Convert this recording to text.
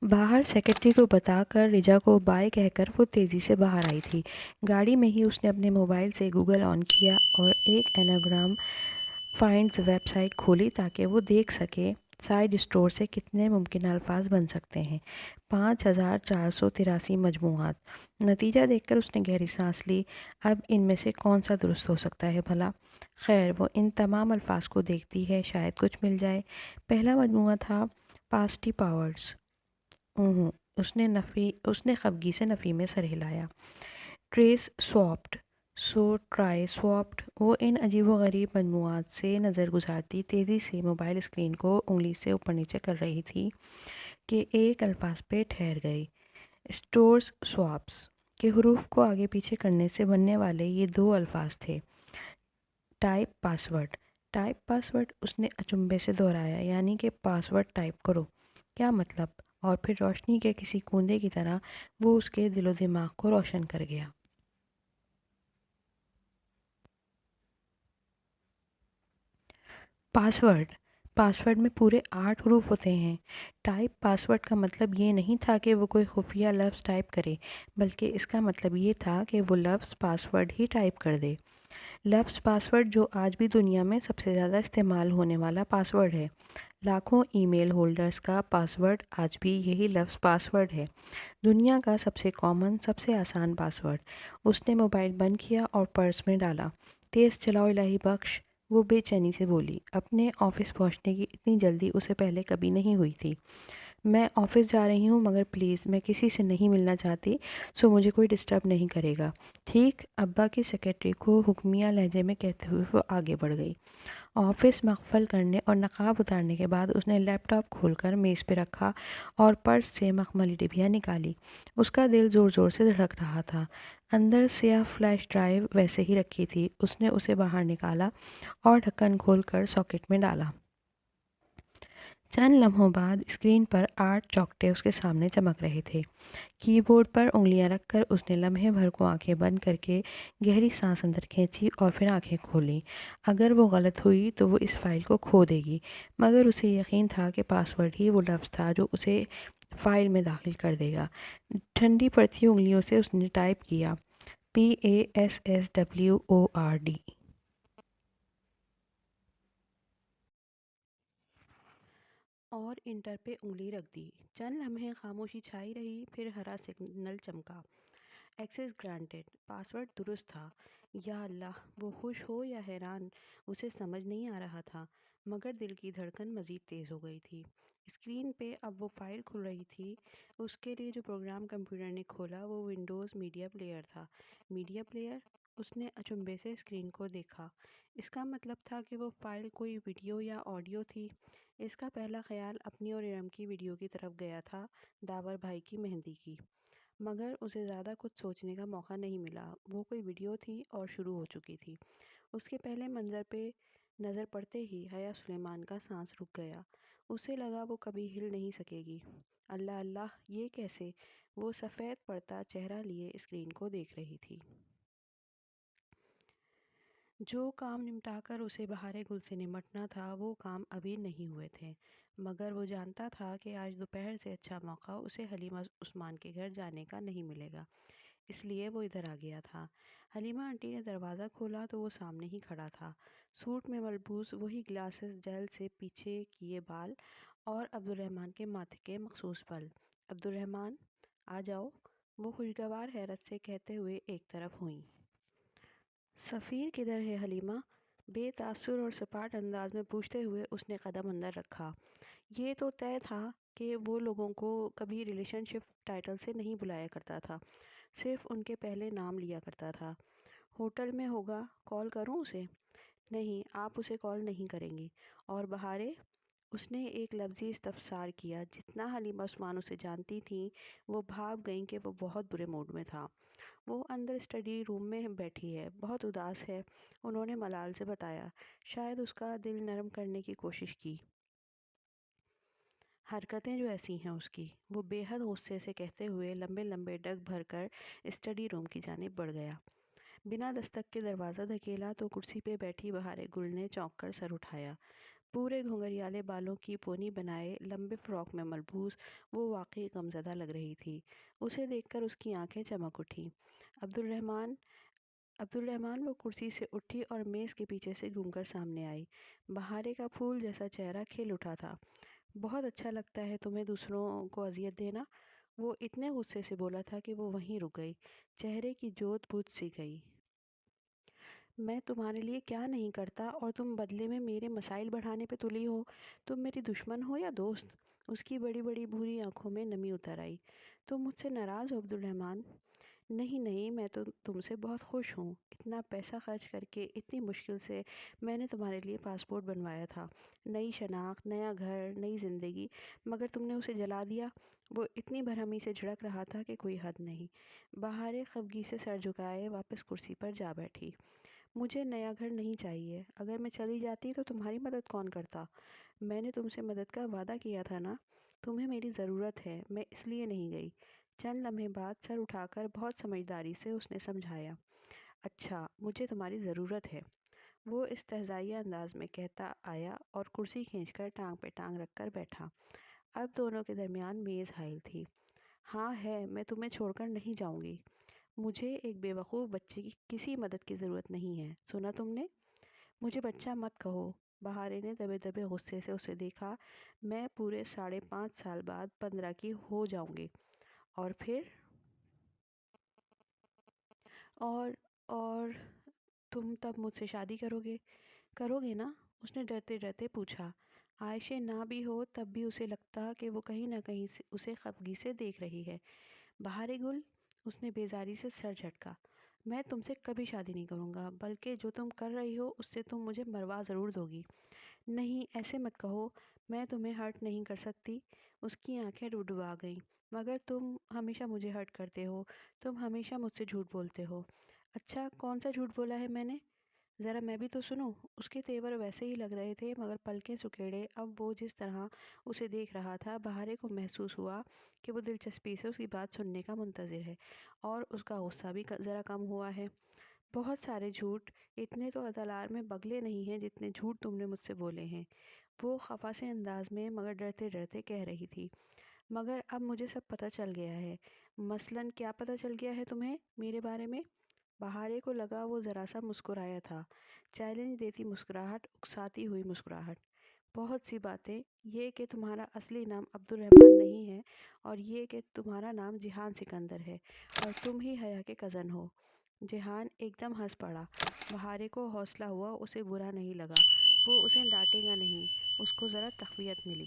باہر سیکرٹری کو بتا کر رجا کو بائے کہہ کر وہ تیزی سے باہر آئی تھی۔ گاڑی میں ہی اس نے اپنے موبائل سے گوگل آن کیا اور ایک اناگرام فائنڈز ویب سائٹ کھولی تاکہ وہ دیکھ سکے سائڈ اسٹور سے کتنے ممکنہ الفاظ بن سکتے ہیں۔ 5483 مجموعات۔ نتیجہ دیکھ کر اس نے گہری سانس لی۔ اب ان میں سے کون سا درست ہو سکتا ہے بھلا؟ خیر، وہ ان تمام الفاظ کو دیکھتی ہے، شاید کچھ مل جائے۔ پہلا مجموعہ تھا پاسٹی پاورز۔ اونہوں، اس نے خفگی سے نفی میں سر ہلایا۔ ٹریس سواپڈ، سو ٹرائی سواپڈ۔ وہ ان عجیب و غریب مجموعات سے نظر گزارتی تیزی سے موبائل اسکرین کو انگلی سے اوپر نیچے کر رہی تھی کہ ایک الفاظ پہ ٹھہر گئی۔ اسٹورز سواپس کے حروف کو آگے پیچھے کرنے سے بننے والے یہ دو الفاظ تھے۔ Type password. ٹائپ پاسورڈ، اس نے اچنبے سے دہرایا، یعنی کہ پاسورڈ ٹائپ کرو۔ کیا مطلب؟ اور پھر روشنی کے کسی کوندے کی طرح وہ اس کے دل و دماغ کو روشن کر گیا۔ پاسورڈ، پاسورڈ میں پورے 8 حروف ہوتے ہیں۔ ٹائپ پاسورڈ کا مطلب یہ نہیں تھا کہ وہ کوئی خفیہ لفظ ٹائپ کرے، بلکہ اس کا مطلب یہ تھا کہ وہ لفظ پاسورڈ ہی ٹائپ کر دے۔ لفظ پاسورڈ جو آج بھی دنیا میں سب سے زیادہ استعمال ہونے والا پاسورڈ ہے۔ لاکھوں ای میل ہولڈرز کا پاسورڈ آج بھی یہی لفظ پاسورڈ ہے۔ دنیا کا سب سے کامن، سب سے آسان پاسورڈ۔ اس نے موبائل بند کیا اور پرس میں ڈالا۔ تیز چلاؤ الہی بخش، وہ بے چینی سے بولی۔ اپنے آفس پہنچنے کی اتنی جلدی اسے پہلے کبھی نہیں ہوئی تھی۔ میں آفس جا رہی ہوں، مگر پلیز میں کسی سے نہیں ملنا چاہتی، سو مجھے کوئی ڈسٹرب نہیں کرے گا، ٹھیک؟ ابا کی سیکرٹری کو حکمیہ لہجے میں کہتے ہوئے وہ آگے بڑھ گئی۔ آفس مقفل کرنے اور نقاب اتارنے کے بعد اس نے لیپ ٹاپ کھول کر میز پہ رکھا اور پرس سے مخملی ڈبیا نکالی۔ اس کا دل زور زور سے دھڑک رہا تھا۔ اندر سیاہ فلیش ڈرائیو ویسے ہی رکھی تھی۔ اس نے اسے باہر نکالا اور ڈھکن کھول کر ساکٹ میں ڈالا۔ چند لمحوں بعد اسکرین پر 8 چوکٹے اس کے سامنے چمک رہے تھے۔ کی بورڈ پر انگلیاں رکھ کر اس نے لمحے بھر کو آنکھیں بند کر کے گہری سانس اندر کھینچی اور پھر آنکھیں کھولیں۔ اگر وہ غلط ہوئی تو وہ اس فائل کو کھو دے گی، مگر اسے یقین تھا کہ پاسورڈ ہی وہ لفظ تھا جو اسے فائل میں داخل کر دے گا۔ ٹھنڈی پڑتی انگلیوں سے اس نے ٹائپ کیا، PASSWORD، اور انٹر پہ انگلی رکھ دی۔ چند لمحے خاموشی چھائی رہی، پھر ہرا سگنل چمکا۔ Axis granted. پاسورڈ درست تھا۔ یا اللہ، وہ خوش ہو یا حیران، اسے سمجھ نہیں آ رہا تھا، مگر دل کی دھڑکن مزید تیز ہو گئی تھی۔ اسکرین پہ اب وہ فائل کھل رہی تھی۔ اس کے لیے جو پروگرام کمپیوٹر نے کھولا وہ ونڈوز میڈیا پلیئر تھا۔ Media player? اس نے اچنبے سے اسکرین کو دیکھا۔ اس کا مطلب تھا کہ وہ فائل کوئی ویڈیو یا آڈیو تھی۔ اس کا پہلا خیال اپنی اور ارم کی ویڈیو کی طرف گیا تھا، داور بھائی کی مہندی کی، مگر اسے زیادہ کچھ سوچنے کا موقع نہیں ملا۔ وہ کوئی ویڈیو تھی اور شروع ہو چکی تھی۔ اس کے پہلے منظر پہ نظر پڑتے ہی حیا سلیمان کا سانس رک گیا۔ اسے لگا وہ کبھی ہل نہیں سکے گی۔ اللہ اللہ، یہ کیسے؟ وہ سفید پڑتا چہرہ لیے اسکرین کو دیکھ رہی تھی۔ جو کام نمٹا کر اسے بہار گل سے نمٹنا تھا وہ کام ابھی نہیں ہوئے تھے، مگر وہ جانتا تھا کہ آج دوپہر سے اچھا موقع اسے حلیمہ عثمان کے گھر جانے کا نہیں ملے گا، اس لیے وہ ادھر آ گیا تھا۔ حلیمہ آنٹی نے دروازہ کھولا تو وہ سامنے ہی کھڑا تھا، سوٹ میں ملبوس، وہی گلاسز، جیل سے پیچھے کیے بال اور عبدالرحمن کے ماتھے کے مخصوص پل۔ عبدالرحمن، آ جاؤ، وہ خوشگوار حیرت سے کہتے ہوئے ایک طرف ہوئیں۔ سفیر کدھر ہے حلیمہ؟ بے تاثر اور سپاٹ انداز میں پوچھتے ہوئے اس نے قدم اندر رکھا۔ یہ تو طے تھا کہ وہ لوگوں کو کبھی ریلیشن شپ ٹائٹل سے نہیں بلایا کرتا تھا، صرف ان کے پہلے نام لیا کرتا تھا۔ ہوٹل میں ہوگا، کال کروں اسے؟ نہیں، آپ اسے کال نہیں کریں گی۔ اور بہارے؟ اس نے ایک لفظی استفسار کیا۔ جتنا حلیمہ عثمان اسے جانتی تھیں وہ بھاپ گئیں کہ وہ بہت برے موڈ میں تھا۔ وہ اندر اسٹڈی روم میں بیٹھی ہے، بہت اداس ہے، انہوں نے ملال سے بتایا۔ شاید اس کا دل نرم کرنے کی کوشش کی۔ حرکتیں جو ایسی ہیں اس کی، وہ بے حد غصے سے کہتے ہوئے لمبے لمبے ڈگ بھر کر اسٹڈی روم کی جانب بڑھ گیا۔ بنا دستک کے دروازہ دھکیلا تو کرسی پہ بیٹھی بہار گل نے چونک کر سر اٹھایا۔ پورے گھنگریالے بالوں کی پونی بنائے لمبے فراک میں ملبوس وہ واقعی غمزدہ لگ رہی تھی۔ اسے دیکھ کر اس کی آنکھیں چمک اٹھیں۔ عبدالرحمن وہ کرسی سے اٹھی اور میز کے پیچھے سے گھوم کر سامنے آئی۔ بہارے کا پھول جیسا چہرہ کھل اٹھا تھا۔ بہت اچھا لگتا ہے تمہیں دوسروں کو اذیت دینا، وہ اتنے غصے سے بولا تھا کہ وہ وہیں رک گئی، چہرے کی جوت بجھ سی گئی۔ میں تمہارے لیے کیا نہیں کرتا اور تم بدلے میں میرے مسائل بڑھانے پہ تلی ہو؟ تم میری دشمن ہو یا دوست؟ اس کی بڑی بڑی بھوری آنکھوں میں نمی اتر آئی۔ تم مجھ سے ناراض ہو عبدالرحمن؟ نہیں نہیں، میں تو تم سے بہت خوش ہوں۔ اتنا پیسہ خرچ کر کے اتنی مشکل سے میں نے تمہارے لیے پاسپورٹ بنوایا تھا، نئی شناخت، نیا گھر، نئی زندگی، مگر تم نے اسے جلا دیا۔ وہ اتنی برہمی سے جھڑک رہا تھا کہ کوئی حد نہیں۔ بہارے خفگی سے سر جھکائے واپس کرسی پر جا بیٹھی۔ مجھے نیا گھر نہیں چاہیے۔ اگر میں چلی جاتی تو تمہاری مدد کون کرتا؟ میں نے تم سے مدد کا وعدہ کیا تھا نا۔ تمہیں میری ضرورت ہے، میں اس لیے نہیں گئی۔ چند لمحے بعد سر اٹھا کر بہت سمجھداری سے اس نے سمجھایا۔ اچھا، مجھے تمہاری ضرورت ہے، وہ استہزائیہ انداز میں کہتا آیا اور کرسی کھینچ کر ٹانگ پہ ٹانگ رکھ کر بیٹھا۔ اب دونوں کے درمیان میز حائل تھی۔ ہاں ہے، میں تمہیں چھوڑ کر نہیں جاؤں گی۔ مجھے ایک بے وقوف بچے کی کسی مدد کی ضرورت نہیں ہے، سنا تم نے؟ مجھے بچہ مت کہو۔ بہارے نے دبے دبے غصے سے اسے دیکھا۔ میں پورے 5.5 سال بعد 15 کی ہو جاؤں گی، اور پھر؟ اور اور تم تب مجھ سے شادی کرو گے نا؟ اس نے ڈرتے ڈرتے پوچھا۔ عائشہ نہ بھی ہو تب بھی اسے لگتا کہ وہ کہیں نہ کہیں سے اسے خفگی سے دیکھ رہی ہے۔ بہارے گل، اس نے بیزاری سے سر جھٹکا۔ میں تم سے کبھی شادی نہیں کروں گا، بلکہ جو تم کر رہی ہو اس سے تم مجھے مروا ضرور دو گی۔ نہیں، ایسے مت کہو، میں تمہیں ہرٹ نہیں کر سکتی۔ اس کی آنکھیں ڈبڈبا گئیں۔ مگر تم ہمیشہ مجھے ہرٹ کرتے ہو، تم ہمیشہ مجھ سے جھوٹ بولتے ہو۔ اچھا، کون سا جھوٹ بولا ہے میں نے؟ ذرا میں بھی تو سنوں۔ اس کے تیور ویسے ہی لگ رہے تھے مگر پلکیں سکیڑے اب وہ جس طرح اسے دیکھ رہا تھا، بہارے کو محسوس ہوا کہ وہ دلچسپی سے اس کی بات سننے کا منتظر ہے، اور اس کا غصہ بھی ذرا کم ہوا ہے۔ بہت سارے جھوٹ، اتنے تو اتلار میں بگلے نہیں ہیں جتنے جھوٹ تم نے مجھ سے بولے ہیں، وہ خفا سے انداز میں مگر ڈرتے ڈرتے کہہ رہی تھی۔ مگر اب مجھے سب پتہ چل گیا ہے۔ مثلاً کیا پتہ چل گیا ہے تمہیں میرے بارے میں؟ بہارے کو لگا وہ ذرا سا مسکرایا تھا، چیلنج دیتی مسکراہٹ، اکساتی ہوئی مسکراہٹ۔ بہت سی باتیں، یہ کہ تمہارا اصلی نام عبدالرحمن نہیں ہے، اور یہ کہ تمہارا نام جہان سکندر ہے، اور تم ہی حیا کے کزن ہو۔ جہان ایک دم ہنس پڑا۔ بہارے کو حوصلہ ہوا، اسے برا نہیں لگا، وہ اسے ڈانٹے گا نہیں، اس کو ذرا تقویت ملی۔